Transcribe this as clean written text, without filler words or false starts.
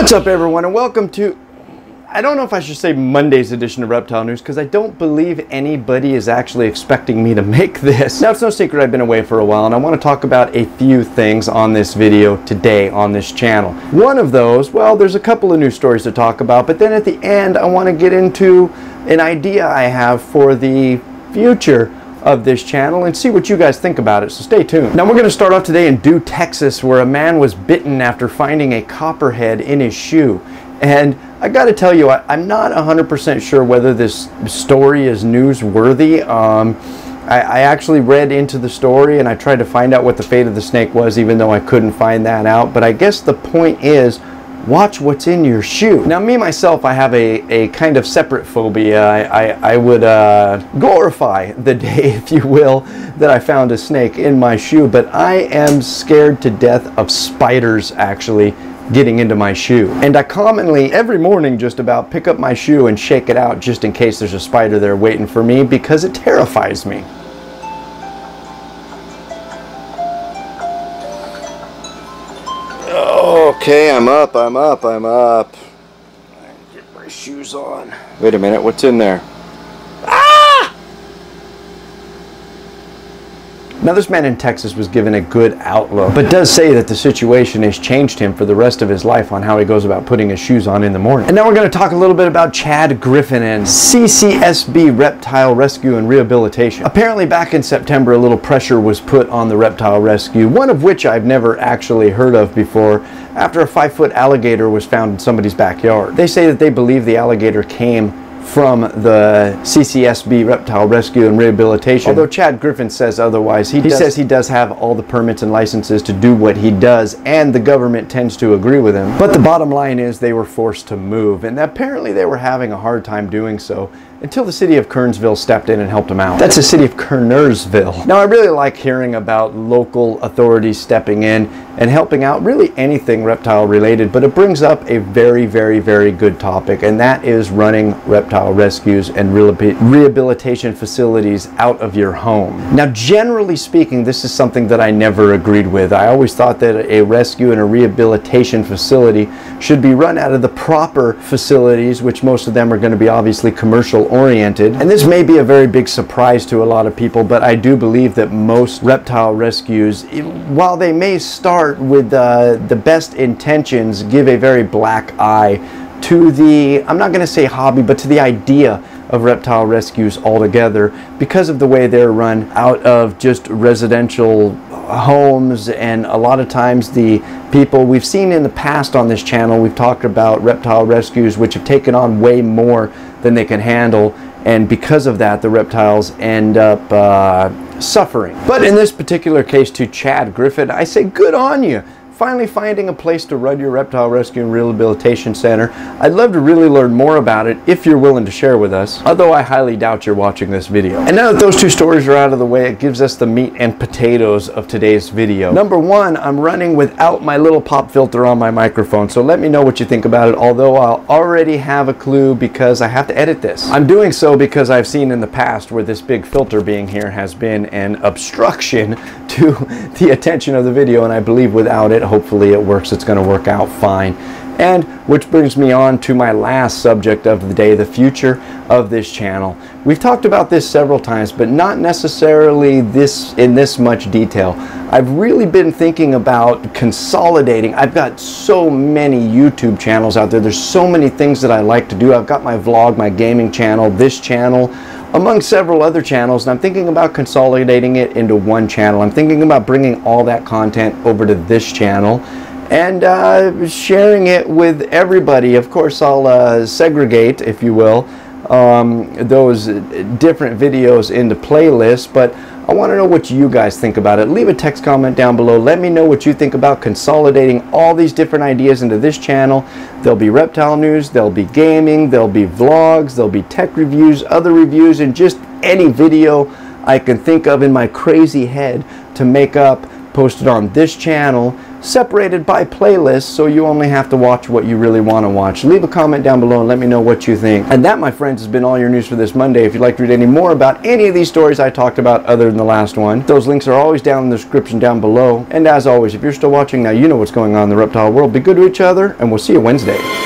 What's up, everyone, and welcome to, I don't know if I should say Monday's edition of Reptile News, because I don't believe anybody is actually expecting me to make this. Now, it's no secret I've been away for a while, and I want to talk about a few things on this video today on this channel. One of those, well, there's a couple of news stories to talk about, but then at the end I want to get into an idea I have for the future of this channel and see what you guys think about it, so stay tuned. Now, we're going to start off today in Dew, Texas, where a man was bitten after finding a copperhead in his shoe. And I got to tell you, I'm not 100% sure whether this story is newsworthy. I actually read into the story and I tried to find out what the fate of the snake was, even though I couldn't find that out. But I guess the point is, watch what's in your shoe. Now, me, myself, I have a kind of separate phobia. I would glorify the day, if you will, that I found a snake in my shoe, but I am scared to death of spiders actually getting into my shoe. And I commonly, every morning just about, pick up my shoe and shake it out just in case there's a spider there waiting for me, because it terrifies me. Okay, I'm up. Get my shoes on. Wait a minute, what's in there? Now, this man in Texas was given a good outlook, but does say that the situation has changed him for the rest of his life on how he goes about putting his shoes on in the morning. And now we're going to talk a little bit about Chad Griffin and CCSB Reptile Rescue and Rehabilitation. Apparently, back in September, a little pressure was put on the reptile rescue, one of which I've never actually heard of before, after a 5-foot alligator was found in somebody's backyard. They say that they believe the alligator came from the CCSB Reptile Rescue and Rehabilitation, although Chad Griffin says otherwise. He says he does have all the permits and licenses to do what he does, and the government tends to agree with him. But the bottom line is they were forced to move, and apparently they were having a hard time doing so until the city of Kernersville stepped in and helped them out. That's the city of Kernersville. Now, I really like hearing about local authorities stepping in and helping out really anything reptile related, but it brings up a very, very, very good topic, and that is running reptile rescues and rehabilitation facilities out of your home. Now, generally speaking, this is something that I never agreed with. I always thought that a rescue and a rehabilitation facility should be run out of the proper facilities, which most of them are going to be obviously commercial oriented. And this may be a very big surprise to a lot of people, but I do believe that most reptile rescues, while they may start with the best intentions, give a very black eye to the, I'm not going to say hobby, but to the idea of reptile rescues altogether, because of the way they're run out of just residential homes. And a lot of times the people we've seen in the past on this channel, we've talked about reptile rescues which have taken on way more than they can handle, and because of that the reptiles end up suffering. But in this particular case, to Chad Griffin, I say good on you, finally finding a place to run your reptile rescue and rehabilitation center. I'd love to really learn more about it if you're willing to share with us, although I highly doubt you're watching this video. And now that those two stories are out of the way, it gives us the meat and potatoes of today's video. Number one, I'm running without my little pop filter on my microphone, so let me know what you think about it, although I'll already have a clue because I have to edit this. I'm doing so because I've seen in the past where this big filter being here has been an obstruction to the attention of the video, and I believe without it, hopefully it works. It's going to work out fine. And which brings me on to my last subject of the day, the future of this channel. We've talked about this several times, but not necessarily in this much detail. I've really been thinking about consolidating. I've got so many YouTube channels out there. There's so many things that I like to do. I've got my vlog, my gaming channel, this channel, among several other channels, and I'm thinking about consolidating it into one channel. I'm thinking about bringing all that content over to this channel and sharing it with everybody. Of course, I'll segregate, if you will, those different videos into playlists, but I want to know what you guys think about it. Leave a text comment down below. Let me know what you think about consolidating all these different ideas into this channel. There'll be reptile news, there'll be gaming, there'll be vlogs, there'll be tech reviews, other reviews, and just any video I can think of in my crazy head to make up, posted on this channel, separated by playlists, so you only have to watch what you really want to watch. Leave a comment down below and let me know what you think. And that, my friends, has been all your news for this Monday. If you'd like to read any more about any of these stories I talked about other than the last one, those links are always down in the description down below. And as always, if you're still watching now, you know what's going on in the reptile world. Be good to each other, and we'll see you Wednesday.